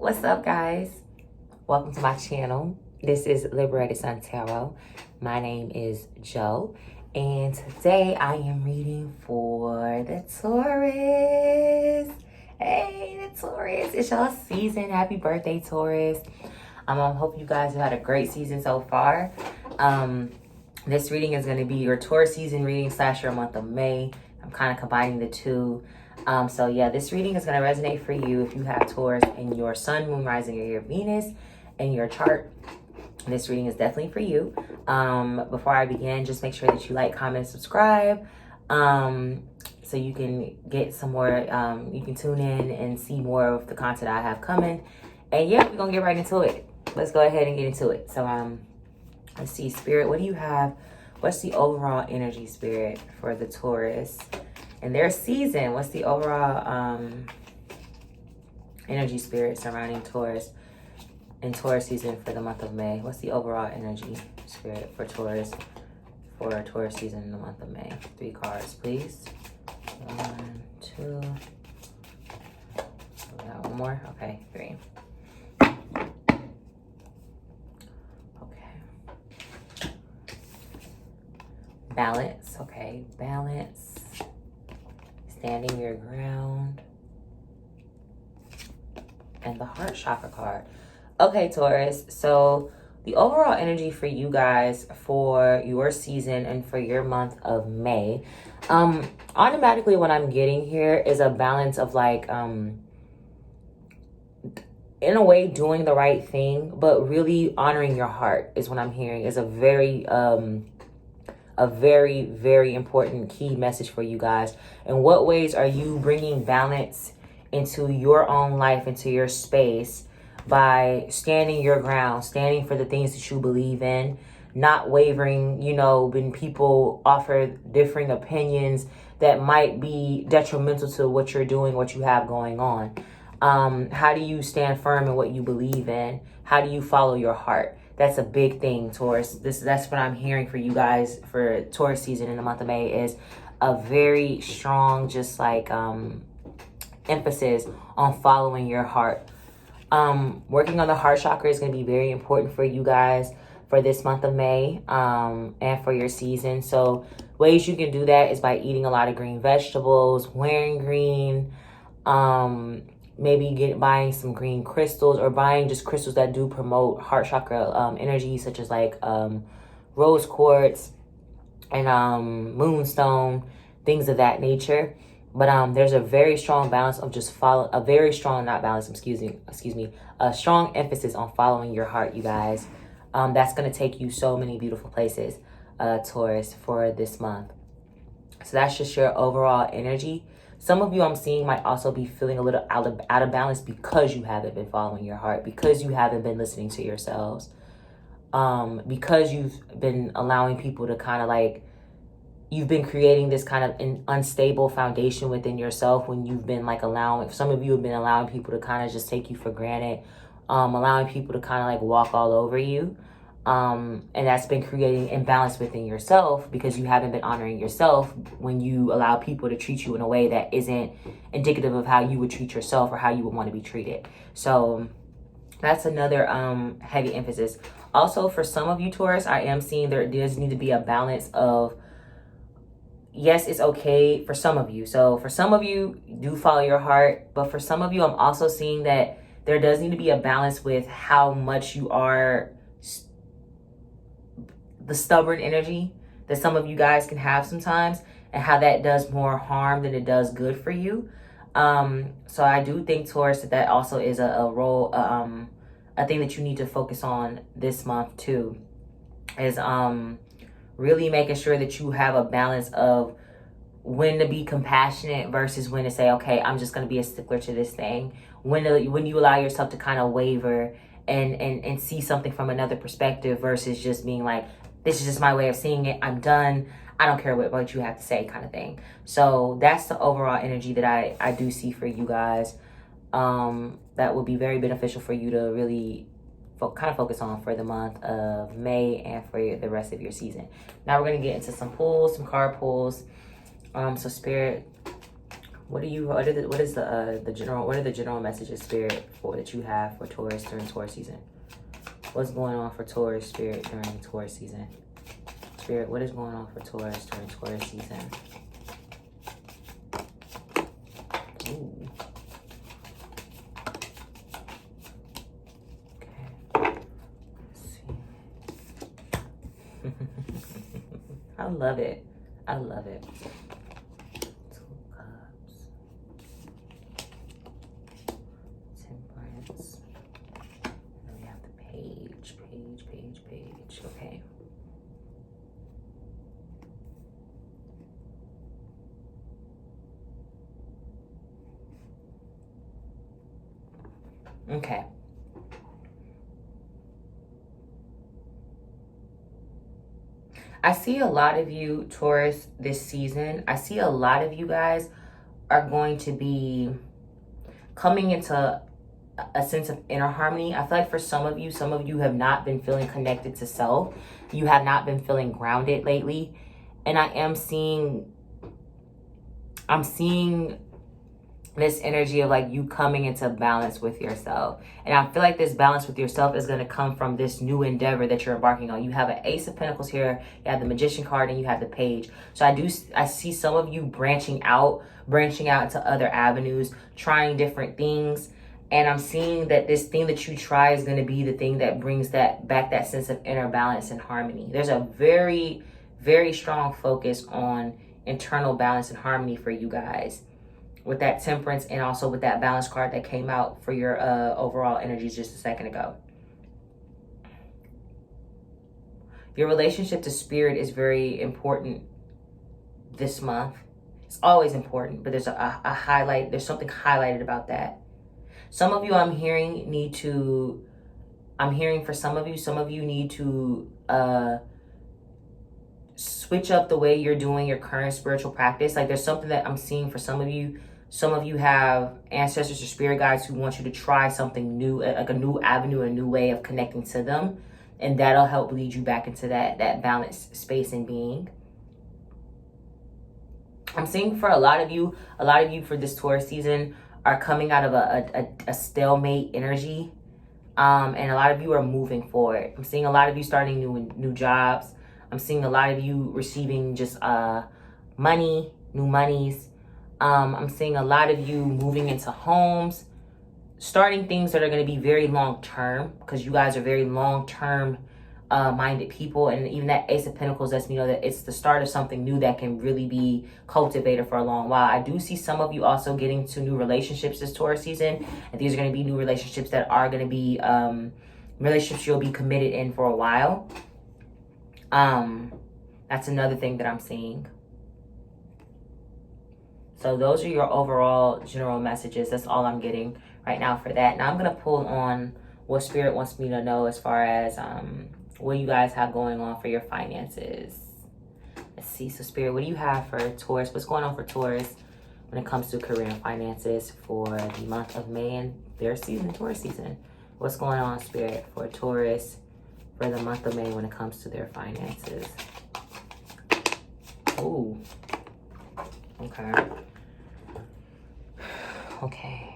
What's up, guys? Welcome to my channel. This is Liberated Sun Tarot. My name is Joe, and today I am reading for the Taurus. Hey, the Taurus. It's y'all season. Happy birthday, Taurus. I hope you guys have had a great season so far. This reading is going to be your Taurus season reading / your month of May. I'm kind of combining the two. So yeah, this reading is going to resonate for you if you have Taurus in your sun, moon, rising, or your Venus in your chart. This reading is definitely for you. Before I begin, just make sure that you like, comment, subscribe, so you can get some more, you can tune in and see more of the content I have coming. And yeah, we're going to get right into it. Let's go ahead and get into it. So let's see, Spirit, what do you have? What's the overall energy, Spirit, for the Taurus and their season? What's the overall energy, Spirit, surrounding Taurus and Taurus season for the month of May? What's the overall energy, Spirit, for Taurus season in the month of May? 3 cards, please. 1, 2. We got one more. Okay, 3. Okay. Balance. Okay, balance. Standing your ground. And the heart chakra card. Okay, Taurus. So the overall energy for you guys for your season and for your month of May, automatically what I'm getting here is a balance of like, in a way, doing the right thing, but really honoring your heart is what I'm hearing. Is a very, very important key message for you guys. In what ways are you bringing balance into your own life, into your space, by standing your ground, standing for the things that you believe in, not wavering, when people offer differing opinions that might be detrimental to what you're doing, what you have going on. How do you stand firm in what you believe in? How do you follow your heart? That's a big thing, Taurus. That's what I'm hearing for you guys for Taurus season in the month of May, is a very strong, just like emphasis on following your heart. Working on the heart chakra is going to be very important for you guys for this month of May, and for your season. So ways you can do that is by eating a lot of green vegetables, wearing green, maybe buying some green crystals, or buying just crystals that do promote heart chakra energy, such as like rose quartz and moonstone, things of that nature. But there's a very strong balance of just a strong emphasis on following your heart, you guys. That's going to take you so many beautiful places, Taurus, for this month. So that's just your overall energy. Some of you I'm seeing might also be feeling a little out of balance because you haven't been following your heart, because you haven't been listening to yourselves, because you've been allowing people to kind of like, you've been creating this kind of an unstable foundation within yourself, when you've been like some of you have been allowing people to kind of just take you for granted, allowing people to kind of like walk all over you. And that's been creating imbalance within yourself, because you haven't been honoring yourself when you allow people to treat you in a way that isn't indicative of how you would treat yourself or how you would want to be treated. So that's another heavy emphasis. Also, for some of you, Taurus, I am seeing there does need to be a balance of, yes, it's okay for some of you. So for some of you, do follow your heart. But for some of you, I'm also seeing that there does need to be a balance with how much you are, the stubborn energy that some of you guys can have sometimes, and how that does more harm than it does good for you. So I do think, Taurus, that also is a role, a thing that you need to focus on this month too, is really making sure that you have a balance of when to be compassionate versus when to say, okay, I'm just going to be a stickler to this thing. When you allow yourself to kind of waver and see something from another perspective, versus just being like, this is just my way of seeing it, I'm done, I don't care what you have to say, kind of thing. So that's the overall energy that I do see for you guys. That would be very beneficial for you to really kind of focus on for the month of May and for the rest of your season. Now we're going to get into some card pulls. So Spirit, What are the general messages, Spirit, that you have for Taurus during Taurus season? What's going on for Taurus, Spirit, during Taurus season? Spirit, what is going on for Taurus during Taurus season? Ooh. Okay. Let's see. I love it. I love it. Okay. Okay. I see a lot of you, Taurus, this season. I see a lot of you guys are going to be coming into a sense of inner harmony. I feel like for some of you have not been feeling connected to self. You have not been feeling grounded lately. And I'm seeing this energy of like you coming into balance with yourself. And I feel like this balance with yourself is going to come from this new endeavor that you're embarking on. You have an Ace of Pentacles here, you have the Magician card, and you have the Page. So I see some of you branching out into other avenues, trying different things. And I'm seeing that this thing that you try is going to be the thing that brings that sense of inner balance and harmony. There's a very, very strong focus on internal balance and harmony for you guys with that Temperance, and also with that Balance card that came out for your overall energies just a second ago. Your relationship to Spirit is very important this month. It's always important, but there's a highlight. There's something highlighted about that. Some of you I'm hearing for some of you need to switch up the way you're doing your current spiritual practice. Like there's something that I'm seeing for some of you. Some of you have ancestors or spirit guides who want you to try something new, like a new avenue, a new way of connecting to them. And that'll help lead you back into that balanced space and being. I'm seeing for a lot of you for this Taurus season are coming out of a stalemate energy. And a lot of you are moving forward. I'm seeing a lot of you starting new jobs. I'm seeing a lot of you receiving just money, new monies. I'm seeing a lot of you moving into homes, starting things that are going to be very long-term, because you guys are very long-term minded people. And even that Ace of Pentacles lets me know that it's the start of something new that can really be cultivated for a long while. I do see some of you also getting to new relationships this Taurus season, and these are going to be new relationships that are going to be relationships you'll be committed in for a while. That's another thing that I'm seeing. So those are your overall general messages. That's all I'm getting right now for that. Now I'm going to pull on what Spirit wants me to know as far as what you guys have going on for your finances. Let's see. So Spirit, what do you have for Taurus? What's going on for Taurus when it comes to career and finances for the month of May and their season, Taurus season? What's going on, Spirit, for Taurus for the month of May when it comes to their finances? Ooh. Okay. Okay.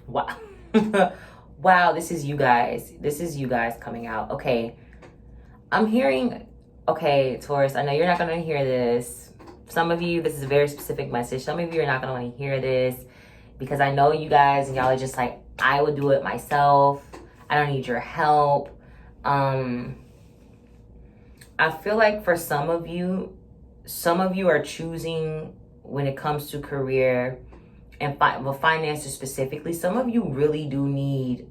Wow. Wow, this is you guys. This is you guys coming out. Okay. I'm hearing, okay, Taurus, I know you're not going to hear this. Some of you, this is a very specific message. Some of you are not going to want to hear this because I know you guys and y'all are just like, I would do it myself. I don't need your help. I feel like for some of you are choosing when it comes to career and finances specifically. Some of you really do need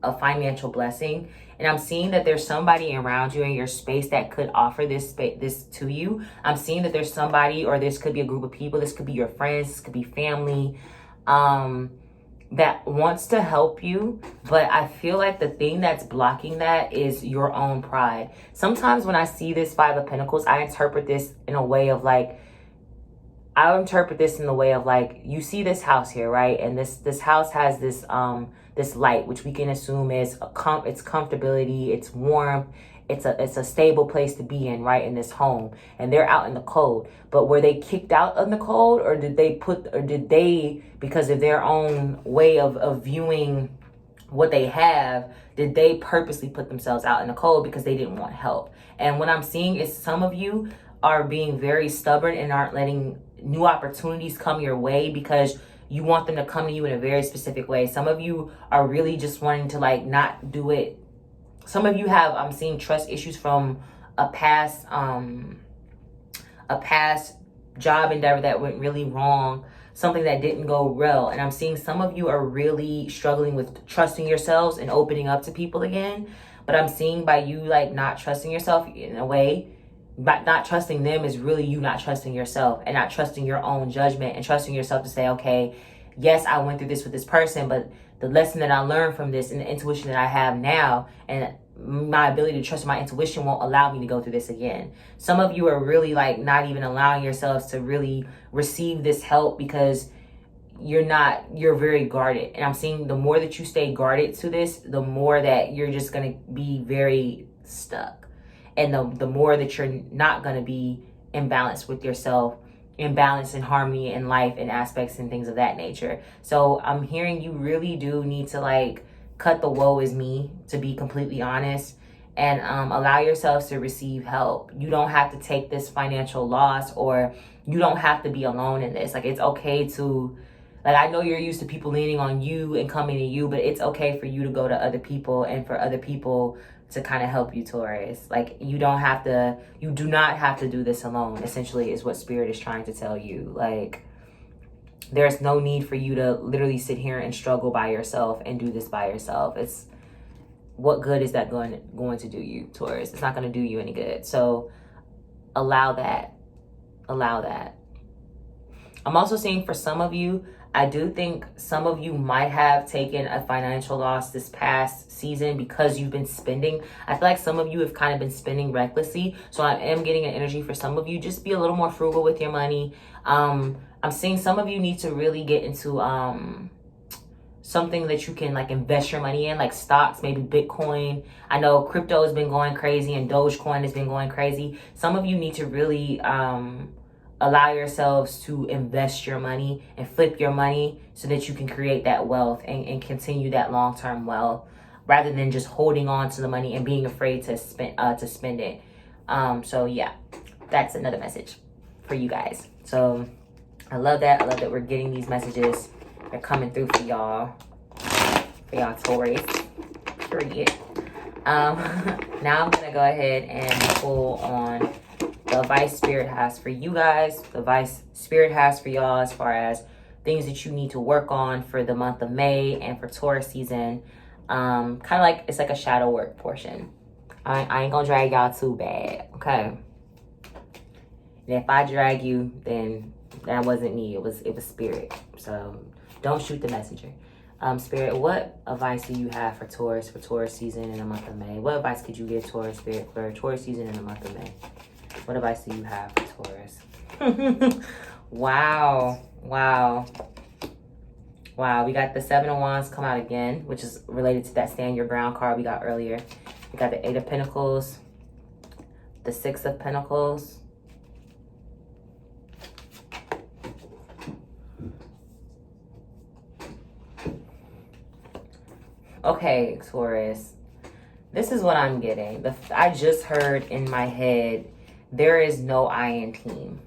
a financial blessing. And I'm seeing that there's somebody around you in your space that could offer this to you. I'm seeing that there's somebody, or this could be a group of people. This could be your friends. This could be family. That wants to help you, but I feel like the thing that's blocking that is your own pride. Sometimes when I see this Five of Pentacles, I interpret this in a way of like, you see this house here, right? And this house has this this light, which we can assume is it's comfortability, it's warmth, it's a stable place to be in, right, in this home, and they're out in the cold. But were they kicked out in the cold, or did they, because of their own way of viewing what they have, did they purposely put themselves out in the cold because they didn't want help? And what I'm seeing is some of you are being very stubborn and aren't letting new opportunities come your way because you want them to come to you in a very specific way. Some of you are really just wanting to like not do it. Some of you have, I'm seeing trust issues from a past job endeavor that went really wrong, something that didn't go well. And I'm seeing some of you are really struggling with trusting yourselves and opening up to people again. But I'm seeing by you like not trusting yourself in a way, but not trusting them is really you not trusting yourself and not trusting your own judgment and trusting yourself to say, okay, yes, I went through this with this person, but the lesson that I learned from this and the intuition that I have now and my ability to trust my intuition won't allow me to go through this again. Some of you are really like not even allowing yourselves to really receive this help because you're very guarded. And I'm seeing the more that you stay guarded to this, the more that you're just going to be very stuck. And the more that you're not going to be in balance with yourself, in balance and harmony in life and aspects and things of that nature. So I'm hearing you really do need to like cut the woe is me, to be completely honest, and allow yourselves to receive help. You don't have to take this financial loss, or you don't have to be alone in this. Like, it's okay to, like, I know you're used to people leaning on you and coming to you, but it's okay for you to go to other people and for other people to kind of help you, Taurus. Like, you do not have to do this alone, essentially, is what Spirit is trying to tell you. Like, there's no need for you to literally sit here and struggle by yourself and do this by yourself. It's, what good is that going to do you, Taurus? It's not going to do you any good. So allow that. I'm also seeing for some of you, I do think some of you might have taken a financial loss this past season because you've been spending. I feel like some of you have kind of been spending recklessly. So I am getting an energy for some of you. Just be a little more frugal with your money. I'm seeing some of you need to really get into something that you can like invest your money in, like stocks, maybe Bitcoin. I know crypto has been going crazy and Dogecoin has been going crazy. Some of you need to really allow yourselves to invest your money and flip your money so that you can create that wealth and continue that long-term wealth, rather than just holding on to the money and being afraid to spend it. So yeah, that's another message for you guys. So I love that. I love that we're getting these messages. They're coming through for y'all Taurus. Period. Now I'm gonna go ahead and pull on the advice Spirit has for you guys, the advice Spirit has for y'all as far as things that you need to work on for the month of May and for Taurus season. Kind of like, it's like a shadow work portion. I ain't gonna drag y'all too bad, okay? And if I drag you, then that wasn't me. It was Spirit. So don't shoot the messenger. Spirit, what advice do you have for Taurus season in the month of May? What advice could you give Taurus, Spirit, for Taurus season in the month of May? What advice do you have for Taurus? Wow. We got the Seven of Wands come out again, which is related to that Stand Your Ground card we got earlier. We got the Eight of Pentacles, the Six of Pentacles, okay, Taurus, this is what I'm getting. I just heard in my head, there is no I in team.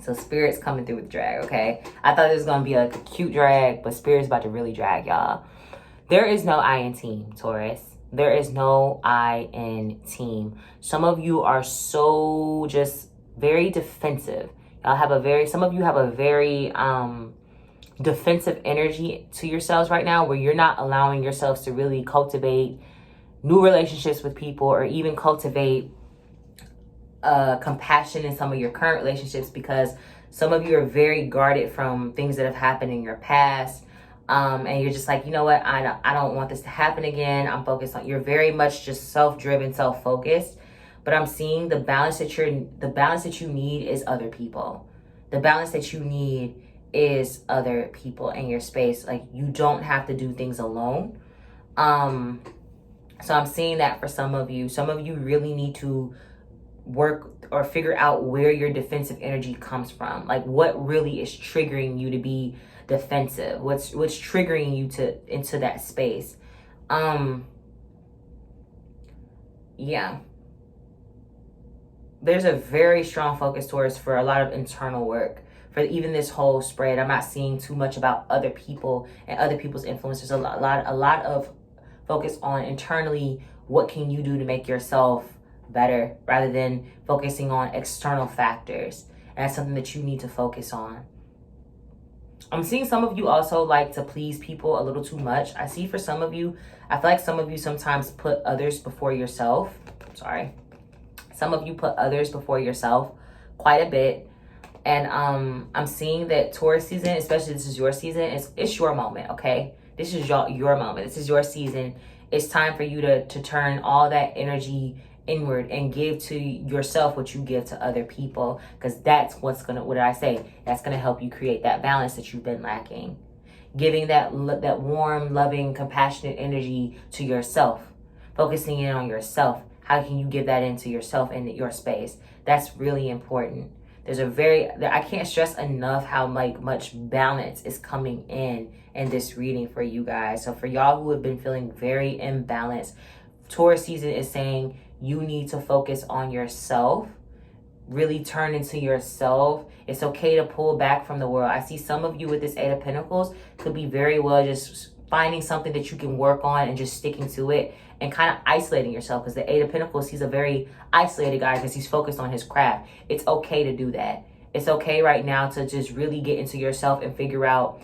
So Spirit's coming through with drag, okay? I thought it was going to be like a cute drag, but Spirit's about to really drag y'all. There is no I in team, Taurus. There is no I in team. Some of you are so just very defensive. Some of you have a very defensive energy to yourselves right now, where you're not allowing yourselves to really cultivate new relationships with people, or even cultivate compassion in some of your current relationships, because some of you are very guarded from things that have happened in your past, and you're just like, you know what, I don't want this to happen again. I'm focused on, you're very much just self-driven, self-focused. But I'm seeing the balance that you need is other people. The balance that you need is other people in your space. Like, you don't have to do things alone. So I'm seeing that for some of you. Some of you really need to work or figure out where your defensive energy comes from. Like what really is triggering you to be defensive? What's triggering you to into that space? Yeah. There's a very strong focus towards for a lot of internal work. For even this whole spread, I'm not seeing too much about other people and other people's influences. A lot of focus on internally. What can you do to make yourself better, rather than focusing on external factors? And that's something that you need to focus on. I'm seeing some of you also like to please people a little too much. I see for some of you, I feel like some of you sometimes put others before yourself. Sorry. Some of you put others before yourself quite a bit. And I'm seeing that Taurus season, especially this is your season, it's your moment, okay? This is your moment. This is your season. It's time for you to turn all that energy inward and give to yourself what you give to other people, because that's what did I say? That's gonna help you create that balance that you've been lacking. Giving that warm, loving, compassionate energy to yourself, focusing in on yourself. How can you give that into yourself and your space? That's really important. I can't stress enough how much balance is coming in this reading for you guys. So for y'all who have been feeling very imbalanced, Taurus season is saying you need to focus on yourself, really turn into yourself. It's okay to pull back from the world. I see some of you with this Eight of Pentacles could be very well just finding something that you can work on and just sticking to it and kind of isolating yourself, because the Eight of Pentacles, he's a very isolated guy because he's focused on his craft. It's okay to do that. It's okay right now to just really get into yourself and figure out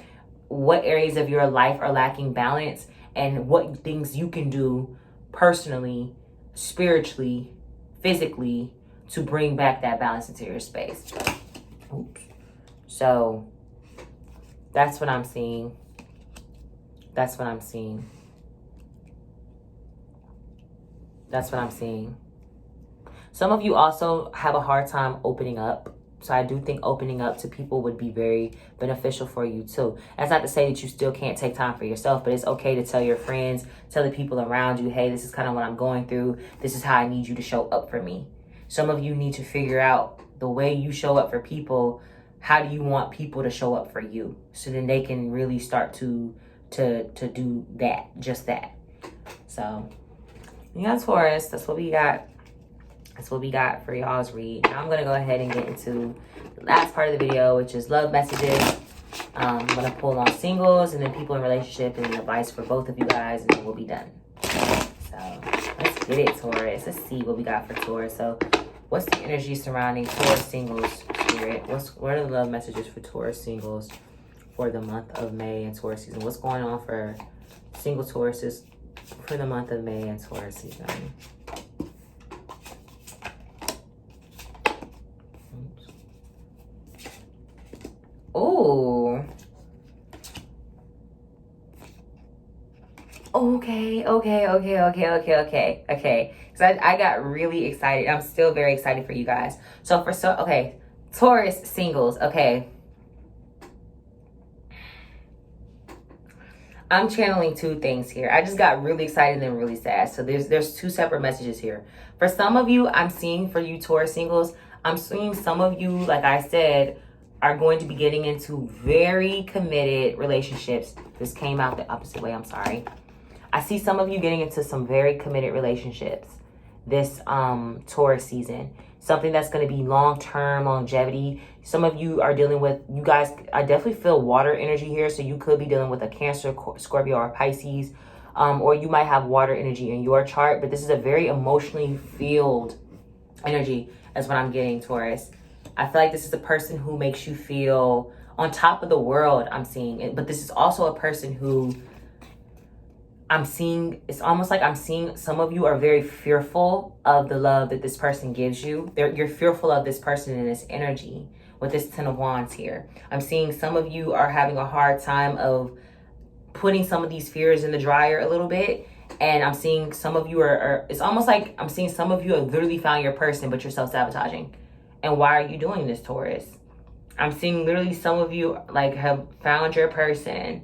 what areas of your life are lacking balance and what things you can do personally, spiritually, physically to bring back that balance into your space. Oops. So that's what I'm seeing. That's what I'm seeing. That's what I'm seeing. Some of you also have a hard time opening up. So I do think opening up to people would be very beneficial for you too. That's not to say that you still can't take time for yourself, but it's okay to tell your friends, tell the people around you, hey, this is kind of what I'm going through. This is how I need you to show up for me. Some of you need to figure out the way you show up for people. How do you want people to show up for you? So then they can really start to do that, just that. So yeah, Taurus, that's what we got. That's what we got for y'all's read. Now I'm going to go ahead and get into the last part of the video, which is love messages. I'm going to pull on singles and then people in relationship and then advice for both of you guys, and then we'll be done. So let's get it, Taurus. Let's see what we got for Taurus. So what's the energy surrounding Taurus singles, Spirit? What are the love messages for Taurus singles for the month of May and Taurus season? What's going on for single Tauruses for the month of May and Taurus season? Oh. Okay. Because I got really excited. I'm still very excited for you guys. Okay. Taurus singles. Okay. I'm channeling two things here. I just got really excited and then really sad. So there's two separate messages here. For some of you, I'm seeing for you Taurus singles, I'm seeing some of you, like I said, are going to be getting into very committed relationships. This came out the opposite way, I'm sorry. I see some of you getting into some very committed relationships this Taurus season. Something that's going to be long-term, longevity. Some of you are dealing with, you guys, I definitely feel water energy here. So you could be dealing with a Cancer, Scorpio, or Pisces. Or you might have water energy in your chart. But this is a very emotionally filled energy. That's what I'm getting, Taurus. I feel like this is a person who makes you feel on top of the world. I'm seeing it. But this is also a person who I'm seeing, it's almost like I'm seeing some of you are very fearful of the love that this person gives you. You're fearful of this person and this energy with this Ten of Wands here. I'm seeing some of you are having a hard time of putting some of these fears in the dryer a little bit. And I'm seeing some of you it's almost like I'm seeing some of you have literally found your person, but you're self-sabotaging. And why are you doing this, Taurus? I'm seeing literally some of you like have found your person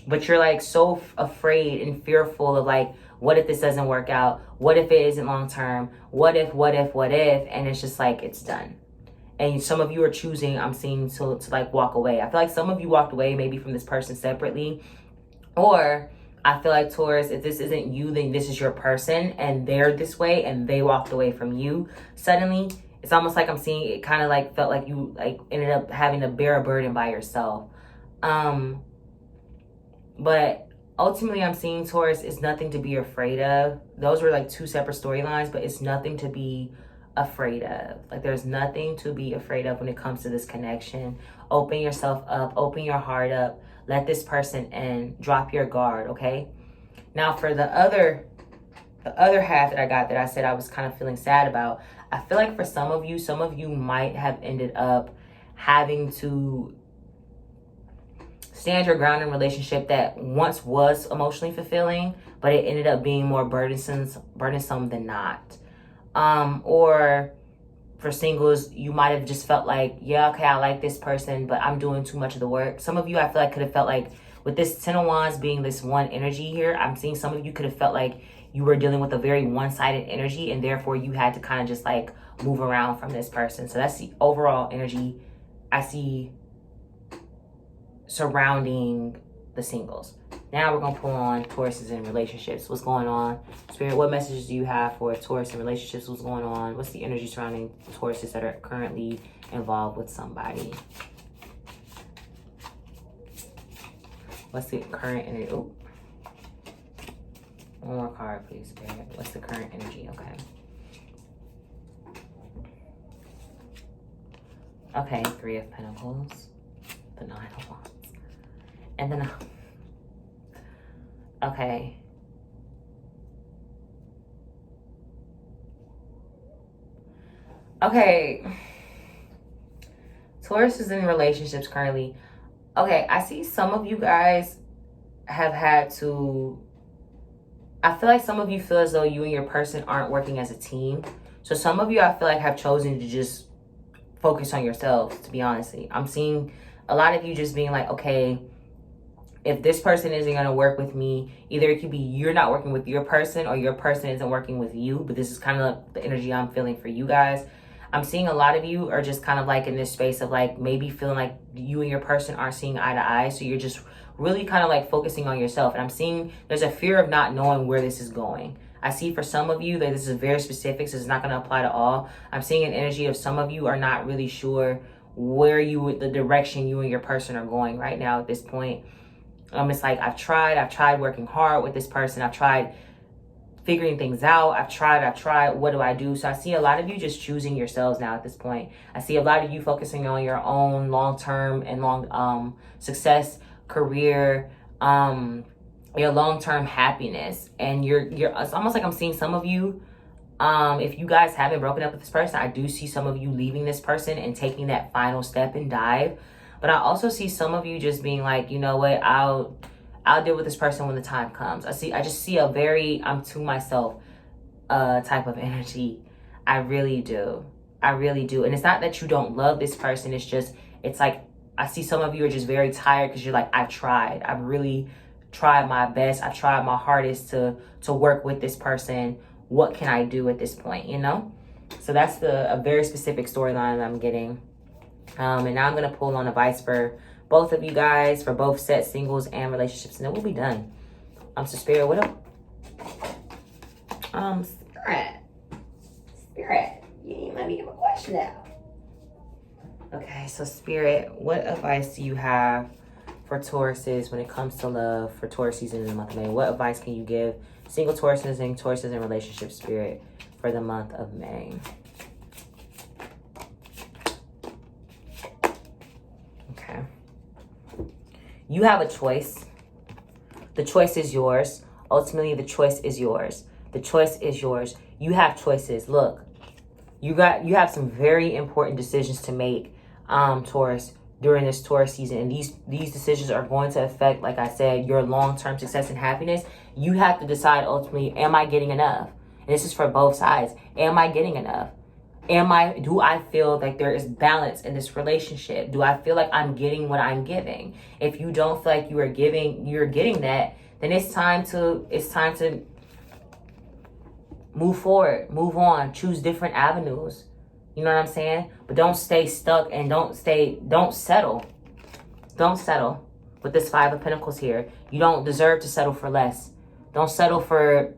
but you're like so afraid and fearful of like, what if this doesn't work out? What if it isn't long term? What if? And it's just like, it's done. And some of you are choosing, I'm seeing, to like walk away. I feel like some of you walked away maybe from this person separately. Or I feel like, Taurus, if this isn't you, then this is your person and they're this way and they walked away from you suddenly. It's almost like I'm seeing it kind of like felt like you like ended up having to bear a burden by yourself. But ultimately I'm seeing, Taurus, is nothing to be afraid of. Those were like two separate storylines, but it's nothing to be afraid of. Like, there's nothing to be afraid of when it comes to this connection. Open yourself up, open your heart up, let this person in, drop your guard, okay? Now for the other half that I got, that I said I was kind of feeling sad about, I feel like for some of you might have ended up having to stand your ground in a relationship that once was emotionally fulfilling, but it ended up being more burdensome than not. Or for singles, you might have just felt like, yeah, okay, I like this person, but I'm doing too much of the work. Some of you, I feel like, could have felt like, with this Ten of Wands being this one energy here, I'm seeing some of you could have felt like you were dealing with a very one-sided energy, and therefore you had to kind of just like move around from this person. So that's the overall energy I see surrounding the singles. Now we're going to pull on Tauruses in relationships. What's going on? Spirit, what messages do you have for Taurus in relationships? What's going on? What's the energy surrounding Tauruses that are currently involved with somebody? What's the current energy? Oh. One more card, please, Spirit. What's the current energy? Okay. Okay, Three of Pentacles. The Nine of Wands. And then... Okay. Okay. Taurus is in relationships currently. Okay, I see some of you guys have had to... I feel like some of you feel as though you and your person aren't working as a team. So some of you, I feel like, have chosen to just focus on yourselves, to be honest. I'm seeing a lot of you just being like, okay, if this person isn't going to work with me, either it could be you're not working with your person or your person isn't working with you. But this is kind of like the energy I'm feeling for you guys. I'm seeing a lot of you are just kind of like in this space of like maybe feeling like you and your person aren't seeing eye to eye. So you're just really kind of like focusing on yourself. And I'm seeing there's a fear of not knowing where this is going. I see for some of you that this is very specific, so it's not going to apply to all. I'm seeing an energy of some of you are not really sure where the direction you and your person are going right now at this point. It's like, I've tried working hard with this person. I've tried figuring things out. I've tried. What do I do? So I see a lot of you just choosing yourselves now at this point. I see a lot of you focusing on your own long-term and long success, career, your long-term happiness. And it's almost like I'm seeing some of you, if you guys haven't broken up with this person, I do see some of you leaving this person and taking that final step and dive. But I also see some of you just being like, you know what, I'll deal with this person when the time comes. I just see a very I'm to myself type of energy. I really do. And it's not that you don't love this person. It's like I see some of you are just very tired because you're like, I've really tried my best. I've tried my hardest to work with this person. What can I do at this point, you know? So that's a very specific storyline that I'm getting. And now I'm going to pull on advice for both of you guys, for both set singles and relationships, and then we'll be done. So Spirit, what up? Spirit, you didn't let me give a question out. Okay, so Spirit, what advice do you have for Tauruses when it comes to love for Taurus season in the month of May? What advice can you give single Tauruses and Tauruses in relationships, Spirit, for the month of May? Okay. You have a choice. The choice is yours. Ultimately, the choice is yours. The choice is yours. You have choices. Look, you have some very important decisions to make, Taurus, during this Taurus season. And these decisions are going to affect, like I said, your long-term success and happiness. You have to decide ultimately, am I getting enough? And this is for both sides. Am I getting enough? Do I feel like there is balance in this relationship? Do I feel like I'm getting what I'm giving? If you don't feel like you're getting that, then it's time to move forward, move on, choose different avenues. You know what I'm saying? But don't stay stuck and don't settle. Don't settle with this Five of Pentacles here. You don't deserve to settle for less. Don't settle for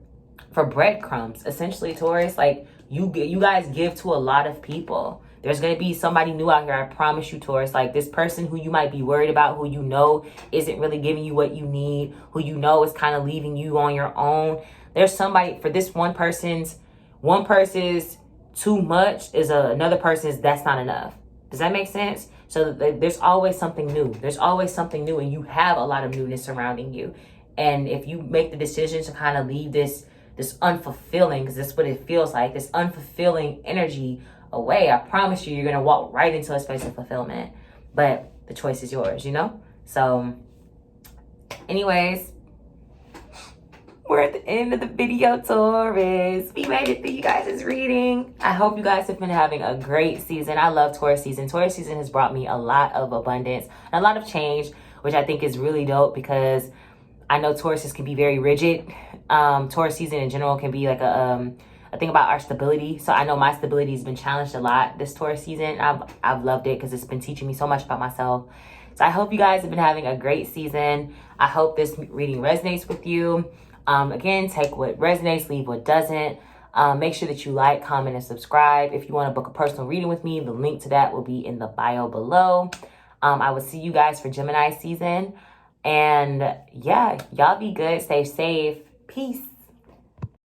breadcrumbs. Essentially, Taurus, like you guys give to a lot of people. There's going to be somebody new out here. I promise you, Taurus. Like this person who you might be worried about, who you know isn't really giving you what you need, who you know is kind of leaving you on your own. There's somebody for this one person's too much is another person's that's not enough. Does that make sense? So there's always something new. There's always something new, and you have a lot of newness surrounding you. And if you make the decision to kind of leave this unfulfilling, because that's what it feels like, this unfulfilling energy away, I promise you, you're going to walk right into a space of fulfillment. But the choice is yours, you know? So anyways, we're at the end of the video, Taurus. We made it through you guys' reading. I hope you guys have been having a great season. I love Taurus season. Taurus season has brought me a lot of abundance, a lot of change, which I think is really dope because I know Tauruses can be very rigid. Taurus season in general can be like a thing about our stability. So I know my stability has been challenged a lot this Taurus season. I've loved it because it's been teaching me so much about myself. So I hope you guys have been having a great season. I hope this reading resonates with you. Again, take what resonates, leave what doesn't. Make sure that you like, comment, and subscribe. If you want to book a personal reading with me, the link to that will be in the bio below. I will see you guys for Gemini season. And yeah, y'all be good. Stay safe. Peace.